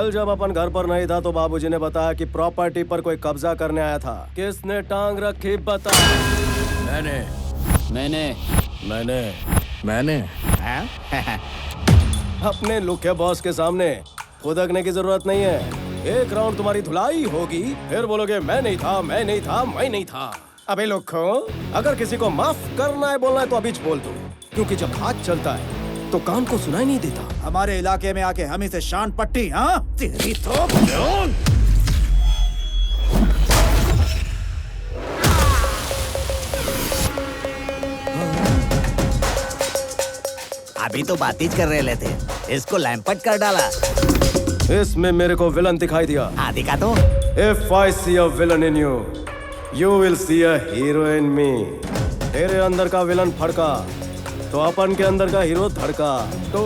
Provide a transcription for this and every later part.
कल जब अपन घर पर नहीं था तो बाबूजी ने बताया कि प्रॉपर्टी पर कोई कब्जा करने आया था। किसने टांग रखी बता? मैंने अपने लुखे बॉस के सामने खुदकने की जरूरत नहीं है। एक राउंड तुम्हारी धुलाई होगी, फिर बोलोगे मैं नहीं था। अबे लुखो, अगर किसी को माफ करना है बोलना है तो अभी बोल दो, क्योंकि जब हाथ चलता है तो कान को सुनाई नहीं देता। हमारे इलाके में आके हम इसे शान पट्टी, हाँ? तेरी तो अभी तो बातचीत कर रहे थे, इसको लैंपट कर डाला। इसमें मेरे को विलन दिखाई दिया। हाँ दिखा तो। If I see a villain in you, you will see a hero in me. तेरे अंदर का विलन फड़का तो अपन के अंदर का हीरो धड़का। तो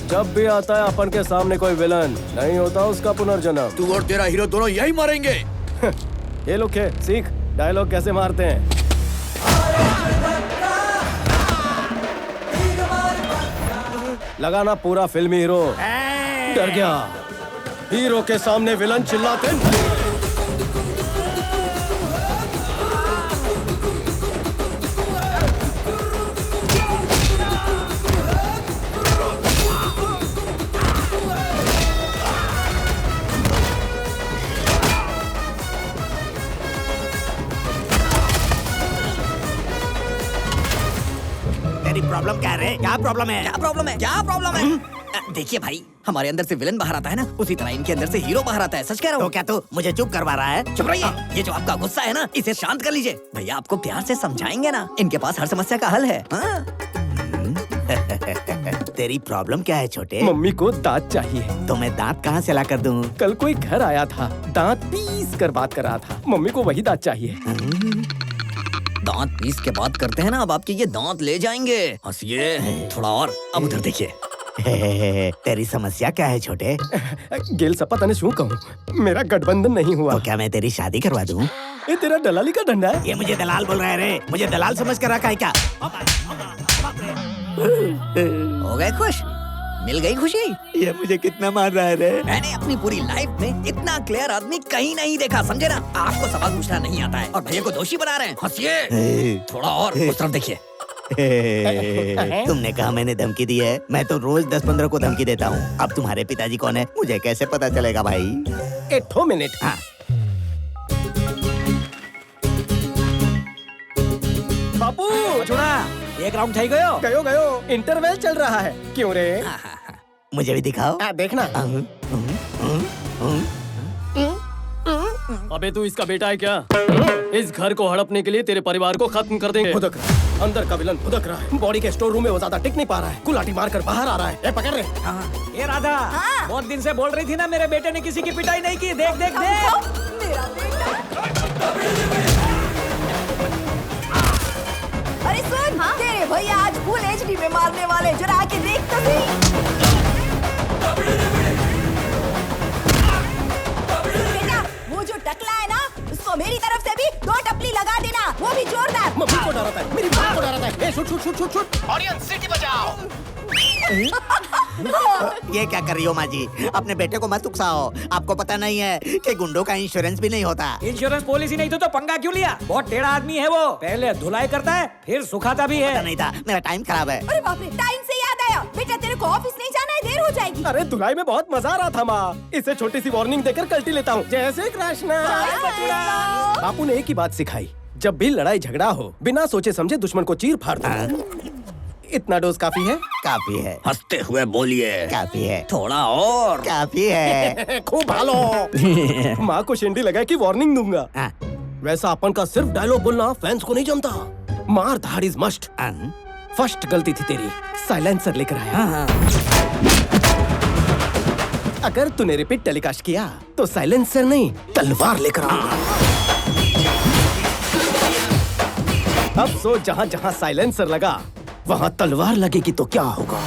जब भी आता है अपन के सामने कोई विलन, नहीं होता उसका पुनर्जन्म। तू और तेरा हीरो दोनों यही मरेंगे। ये लोग के सीख डायलॉग कैसे मारते हैं। लगाना पूरा फिल्मी हीरो डर गया। हीरो के सामने विलन चिल्लाते नहीं। तेरी प्रॉब्लम क्या है? क्या प्रॉब्लम है? देखिए भाई, हमारे अंदर से विलन बाहर आता है ना, उसी तरह इनके अंदर से हीरो बाहर आता है। सच कह रहा हूँ। तो क्या तू मुझे चुप करवा रहा है? चुप रहिए। ये जो आपका गुस्सा है ना, इसे शांत कर लीजिए। भैया आपको प्यार से समझाएंगे ना, इनके पास हर समस्या का हल है। हाँ? तेरी प्रॉब्लम क्या है छोटे? मम्मी को दांत चाहिए। तो मैं दांत कहाँ से ला कर दूँ? कल कोई घर आया था, दांत पीस कर बात कर रहा था। मम्मी को वही दांत चाहिए। दांत पीस के बात करते हैं ना, अब आपके ये दांत ले जाएंगे। हंसिए थोड़ा और। अब उधर देखिए। तेरी समस्या क्या है छोटे? गेल सा पता नहीं क्यों कहूँ, मेरा गठबंधन नहीं हुआ। तो क्या मैं तेरी शादी करवा दूँ? ये तेरा दलाली का डंडा है। ये मुझे दलाल बोल रहा है रे? मुझे दलाल समझ कर रखा है क्या? हो गए खुश? मिल गई खुशी? ये मुझे कितना मार रहा है रे? मैंने अपनी पूरी लाइफ में इतना क्लियर आदमी कहीं नहीं देखा, समझे ना? आपको सवाल पूछना नहीं आता है और भैया को दोषी बना रहे हैं। हंसिए थोड़ा और। उस तरफ देखिए। तुमने कहा मैंने धमकी दी है? मैं तो रोज 10-15 को धमकी देता हूँ। अब तुम्हारे पिताजी कौन है मुझे कैसे पता चलेगा भाई? एक मिनट। हाँ। बापू छोड़ा, एक राउंड થઈ गयो। गयो इंटरवल चल रहा है। क्यों रे? मुझे भी दिखाओ। देखना। अबे तू इसका बेटा है क्या? इस घर को हड़पने के लिए तेरे परिवार को खत्म कर देंगे। भुदक रहा है, अंदर का विलन भुदक रहा है। बॉडी के स्टोर रूम में वो ज्यादा टिक नहीं पा रहा है, कुलाटी मार कर बाहर आ रहा है। पकड़ रे। ये राधा, बहुत दिन से बोल रही थी ना मेरे बेटे ने किसी की पिटाई नहीं की। देख देख देख। मेरा बेटा। अरे सुन, तेरे भैया आज फुल एचडी में मारने वाले, जरा आके देख तो सही। बेटा, वो जो टकला है ना, उसको मेरी तरफ से भी 2 टपली लगा देना, वो भी जोरदार। मम्मी को डराता है, मेरी माँ को डराता है। ए, शूट। ऑडियंस सिटी बजाओ। ये क्या कर रही हो माँ जी? अपने बेटे को मत उकसाओ। आपको पता नहीं है कि गुंडों का इंश्योरेंस भी नहीं होता। इंश्योरेंस पॉलिसी नहीं तो पंगा क्यों लिया? बहुत टेढ़ा आदमी है वो। पहले धुलाई करता है, फिर सुखाता भी है। पता नहीं था, मेरा टाइम खराब है। अरे बाप रे, टाइम से याद आया। बेटा तेरे को ऑफिस नहीं जाना है, देर हो जाएगी। अरे धुलाई में बहुत मजा आ रहा था माँ। इसे छोटी सी वार्निंग देकर कल्टी लेता हूँ। जय श्री कृष्ण। बापू ने एक ही बात सिखाई, जब भी लड़ाई झगड़ा हो बिना सोचे समझे दुश्मन को चीर फाड़ दो। इतना डोज काफी है? काफी है। हंसते हुए बोलिए। काफी है। थोड़ा और। काफी है। खूब भालो। माँ को शिंडी लगा कि वार्निंग दूंगा। वैसा अपन का सिर्फ डायलॉग बोलना फैंस को नहीं जमता। मार धाड़ इज मस्ट। फर्स्ट गलती थी तेरी, साइलेंसर लेकर आया। अगर तूने रिपीट टेलीकास्ट किया तो साइलेंसर नहीं तलवार लेकर आऊंगा। अब सोच, जहाँ जहाँ साइलेंसर लगा वहाँ तलवार लगेगी तो क्या होगा?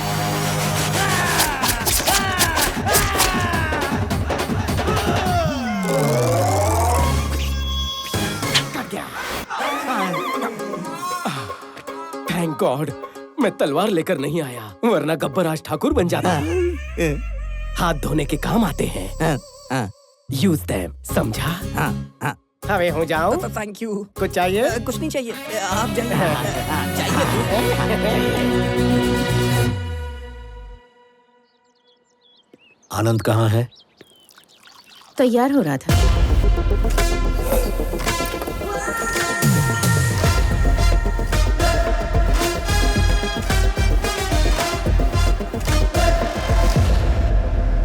थैंक गॉड मैं तलवार लेकर नहीं आया, वरना गब्बर आज ठाकुर बन जाता। हाथ धोने के काम आते हैं। हाँ, हाँ, यूज देम, समझा? हाँ, हाँ। हवे हो जाओ। Thank you. कुछ चाहिए? कुछ नहीं चाहिए, आप जाइए। चाहिए। आनंद कहाँ है? तैयार हो रहा था।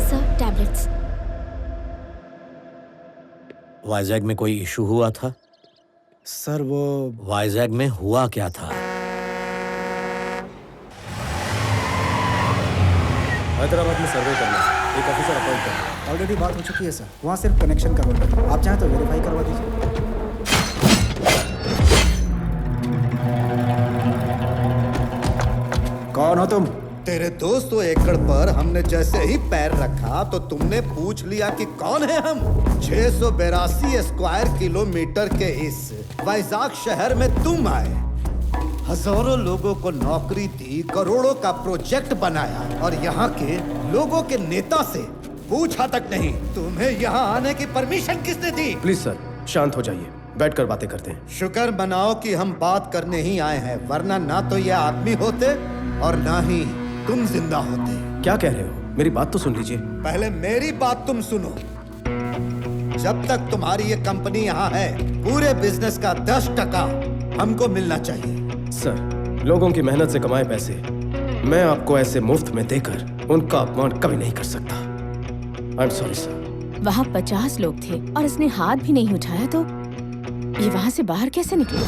Sir, tablets. वाइजैग में कोई इशू हुआ था? सर वो वाइजैग में हुआ क्या था? हैदराबाद में सर्वे करना, एक ऑफिसर अपॉइंट करना। ऑलरेडी बात हो चुकी है सर, वहाँ सिर्फ कनेक्शन करवाना है। आप चाहें तो वेरीफाई करवा दीजिए। कौन हो तुम? तेरे 200 एकड़ पर हमने जैसे ही पैर रखा तो तुमने पूछ लिया कि कौन है हम। 682 स्क्वायर किलोमीटर के इस वाइजाग शहर में तुम आए, हजारों लोगों को नौकरी दी, करोड़ों का प्रोजेक्ट बनाया और यहाँ के लोगों के नेता से पूछा तक नहीं तुम्हें यहाँ आने की परमिशन किसने दी? प्लीज सर, शांत हो जाइए, बैठकर बातें करते हैं। शुक्र मनाओ कि हम बात करने ही आए हैं, वरना ना तो ये आदमी होते और ना ही तुम जिंदा होते। क्या कह रहे हो? मेरी बात तो सुन लीजिए। पहले मेरी बात तुम सुनो। जब तक तुम्हारी ये कंपनी यहाँ है, पूरे बिजनेस का 10% हमको मिलना चाहिए। सर, लोगों की मेहनत से कमाए पैसे मैं आपको ऐसे मुफ्त में देकर उनका अपमान कभी नहीं कर सकता। I am sorry sir. वहाँ 50 लोग थे और इसने हाथ भी नहीं उठाया तो ये वहाँ से बाहर कैसे निकले?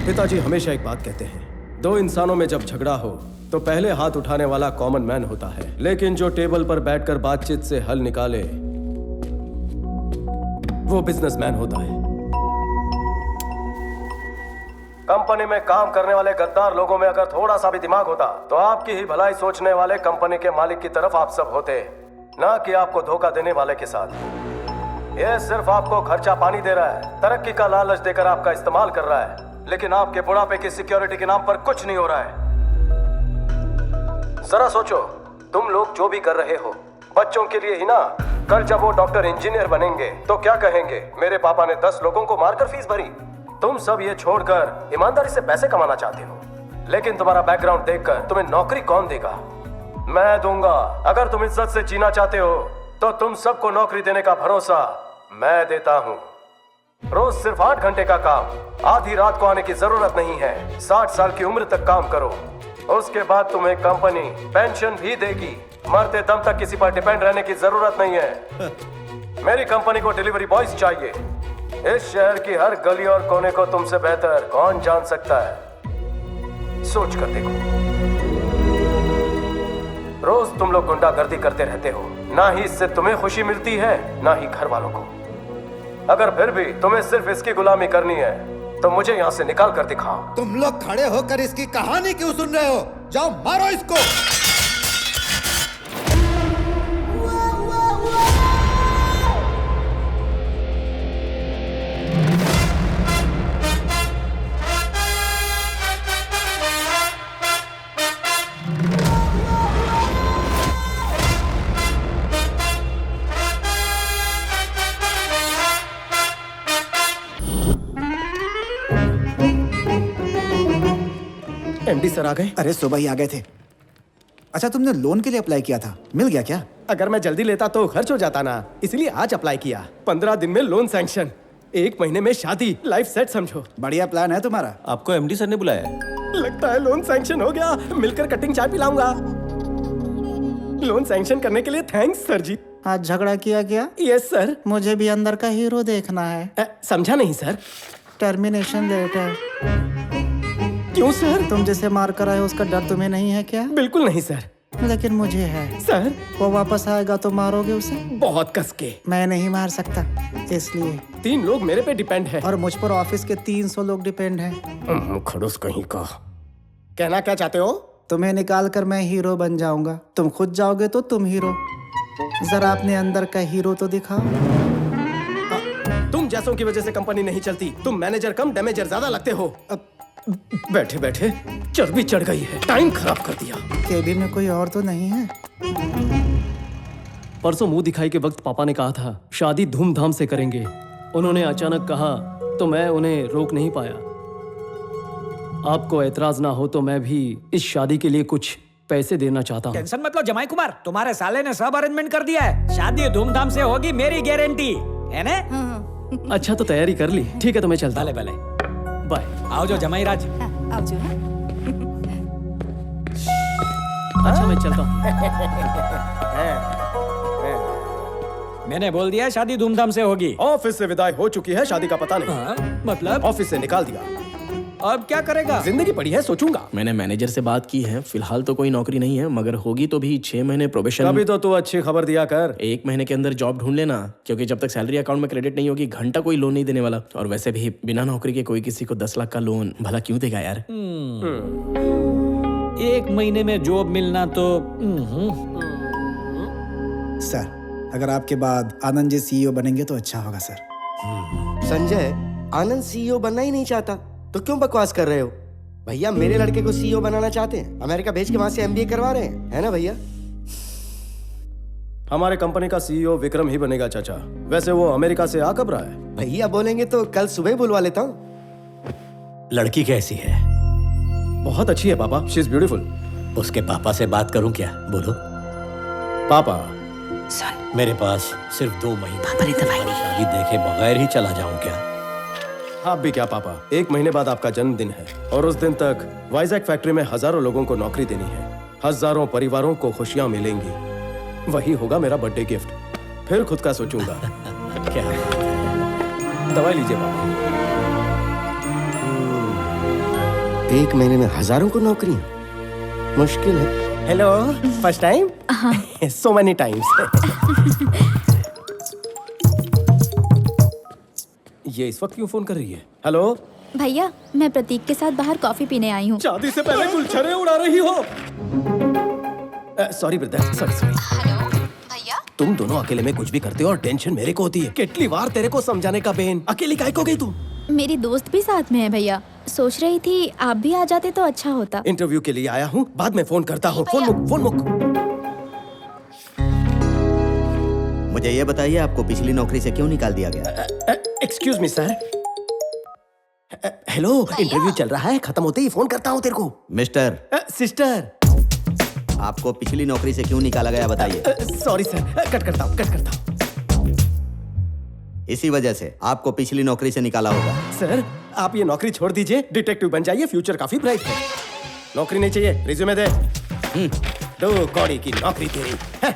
पिताजी हमेशा एक बात कहते हैं, दो इंसानों में जब झगड़ा हो तो पहले हाथ उठाने वाला कॉमन मैन होता है, लेकिन जो टेबल पर बैठकर बातचीत से हल निकाले वो बिजनेसमैन होता है। कंपनी में काम करने वाले गद्दार लोगों में अगर थोड़ा सा भी दिमाग होता तो आपकी ही भलाई सोचने वाले कंपनी के मालिक की तरफ आप सब होते, ना कि आपको धोखा देने वाले के साथ। ये सिर्फ आपको खर्चा पानी दे रहा है, तरक्की का लालच देकर आपका इस्तेमाल कर रहा है, लेकिन आपके बुढ़ापे की सिक्योरिटी के नाम पर कुछ नहीं हो रहा है। जरा सोचो, तुम लोग जो भी कर रहे हो बच्चों के लिए ही ना। कल जब वो डॉक्टर इंजीनियर बनेंगे तो क्या कहेंगे, मेरे पापा ने 10 लोगों को मारकर फीस भरी। तुम सब ये छोड़कर ईमानदारी से पैसे कमाना चाहते हो, लेकिन तुम्हारा बैकग्राउंड देखकर तुम्हें नौकरी कौन देगा? मैं दूंगा। अगर तुम इज्जत से जीना चाहते हो तो तुम सबको नौकरी देने का भरोसा मैं देता हूँ। रोज सिर्फ 8 घंटे का काम, आधी रात को आने की जरूरत नहीं है। 60 साल की उम्र तक काम करो, उसके बाद तुम्हें कंपनी पेंशन भी देगी। मरते दम तक किसी पर डिपेंड रहने की जरूरत नहीं है। मेरी कंपनी को डिलीवरी बॉयज चाहिए। इस शहर की हर गली और कोने को तुमसे बेहतर कौन जान सकता है? सोच कर देखो। रोज तुम लोग गुंडागर्दी करते रहते हो, ना ही इससे तुम्हें खुशी मिलती है ना ही घर वालों को। अगर फिर भी तुम्हें सिर्फ इसकी गुलामी करनी है तो मुझे यहाँ से निकाल कर दिखाओ। तुम लोग खड़े होकर इसकी कहानी क्यों सुन रहे हो? जाओ मारो इसको। एमडी सर आ गए? अरे सुबह ही आ गए थे। अच्छा, तुमने लोन के लिए अप्लाई किया था, मिल गया क्या? अगर मैं जल्दी लेता तो खर्च हो जाता ना, इसलिए आज अप्लाई किया। 15 दिन में लोन सैंक्शन, 1 महीने में शादी, लाइफ सेट समझो। बढ़िया प्लान है तुम्हारा। आपको एमडी सर ने बुलाया है? लगता है लोन सैंक्शन हो गया। मिलकर कटिंग चाय पिलाऊंगा। लोन सैंक्शन करने के लिए थैंक्स सर जी। आज झगड़ा किया क्या? Yes sir. मुझे भी अंदर का हीरो देखना है। समझा नहीं सर। Termination letter. क्यों सर? तुम जिसे मार कर आए उसका डर तुम्हें नहीं है क्या? बिल्कुल नहीं सर। लेकिन मुझे है। सर, वो वापस आएगा तो मारोगे उसे? बहुत कस के। मैं नहीं मार सकता, इसलिए। 3 लोग मेरे पे डिपेंड है और मुझ पर ऑफिस के 300 लोग डिपेंड हैं। खड़ूस कहीं का। कहना क्या चाहते हो? तुम्हें निकाल कर मैं हीरो बन जाऊंगा, तुम खुद जाओगे तो तुम हीरो। जरा अपने अंदर का हीरो तो दिखाओ। तुम जैसों की वजह से कंपनी नहीं चलती। तुम मैनेजर कम डैमेजर ज्यादा लगते हो। बैठे बैठे चर्बी चढ़ गई है, टाइम खराब कर दिया। केबिन में कोई और तो नहीं है? परसों मुंह दिखाई के वक्त पापा ने कहा था शादी धूमधाम से करेंगे। उन्होंने अचानक कहा तो मैं उन्हें रोक नहीं पाया। आपको एतराज ना हो तो मैं भी इस शादी के लिए कुछ पैसे देना चाहता हूँ। टेंशन मत लो जमाई कुमार, तुम्हारे साले ने सब अरेंजमेंट कर दिया है। शादी धूमधाम से होगी, मेरी गारंटी है ना? अच्छा तो तैयारी कर ली, ठीक है तो मैं चलता। भले भले, बाय। आओ जो जमाई राज। आओ जो है। अच्छा मैं चलता हूँ। मैंने बोल दिया शादी धूमधाम से होगी। ऑफिस से विदाई हो चुकी है, शादी का पता नहीं। हाँ, मतलब ऑफिस से निकाल दिया। अब क्या करेगा? जिंदगी पड़ी है, सोचूंगा। मैंने मैनेजर से बात की है, फिलहाल तो कोई नौकरी नहीं है, मगर होगी तो भी 6 महीने प्रोबेशन। कभी तो तू अच्छी खबर दिया कर। 1 महीने के अंदर जॉब ढूंढ लेना, क्योंकि जब तक सैलरी अकाउंट में क्रेडिट नहीं होगी घंटा कोई लोन नहीं देने वाला। और वैसे भी बिना नौकरी के कोई किसी को 10 लाख का लोन भला क्यों देगा यार? 1 महीने में जॉब मिलना तो सर, अगर आपके बाद आनंद जी सीईओ बनेंगे तो अच्छा होगा सर। संजय, आनंद सीईओ बनना ही नहीं चाहता तो क्यों बकवास कर रहे हो? भैया मेरे लड़के को सीईओ बनाना चाहते हैं, अमेरिका भेज के वहां से एमबीए करवा रहे हैं, है ना भैया? हमारे कंपनी का सीईओ विक्रम ही बनेगा चाचा। वैसे वो अमेरिका से आ कब रहा है? भैया बोलेंगे तो कल सुबह बुलवा लेता हूँ। लड़की कैसी है? बहुत अच्छी है पापा, शी इज ब्यूटीफुल। उसके पापा से बात करूं क्या? बोलो। पापा मेरे पास सिर्फ 2 महीने, शादी देखे बगैर ही चला जाऊं क्या? आप भी क्या पापा, 1 महीने बाद आपका जन्मदिन है और उस दिन तक वाइजैक फैक्ट्री में हजारों लोगों को नौकरी देनी है, हजारों परिवारों को खुशियां मिलेंगी। वही होगा मेरा बर्थडे गिफ्ट। फिर खुद का सोचूंगा। क्या? दवाई लीजिए पापा। 1 महीने में हजारों को नौकरी, मुश्किल है। Hello, first time? So many times. ये इस वक्त क्यों फोन कर रही है? हेलो भैया, मैं प्रतीक के साथ बाहर कॉफी पीने आई हूँ। शादी से पहले गुलछरे उड़ा रही हो? Sorry brother, sorry. हेलो भैया, तुम दोनों अकेले में कुछ भी करते हो और टेंशन मेरे को होती है। कितनी बार तेरे को समझाने का बेन, अकेली काहे को गई तू? मेरी दोस्त भी साथ में है भैया। सोच रही थी आप भी आ जाते तो अच्छा होता। इंटरव्यू के लिए आया हूँ, बाद में फोन करता हूँ। फोन मुक। मुझे ये बताइए आपको पिछली नौकरी से क्यों निकाल दिया गया? Excuse me sir. Hello, interview चल रहा है, खत्म होते ही फोन करता हूँ तेरे को। Mister, sister. आपको पिछली नौकरी से क्यों निकाला गया बताइए। सॉरी सर, कट करता हूँ। इसी वजह से आपको पिछली नौकरी से निकाला होगा। सर आप ये नौकरी छोड़ दीजिए, डिटेक्टिव बन जाइए, फ्यूचर काफी ब्राइट है। नौकरी नहीं चाहिए, रिज्यूमे दे। 2 कौड़ी की नौकरी तेरी है।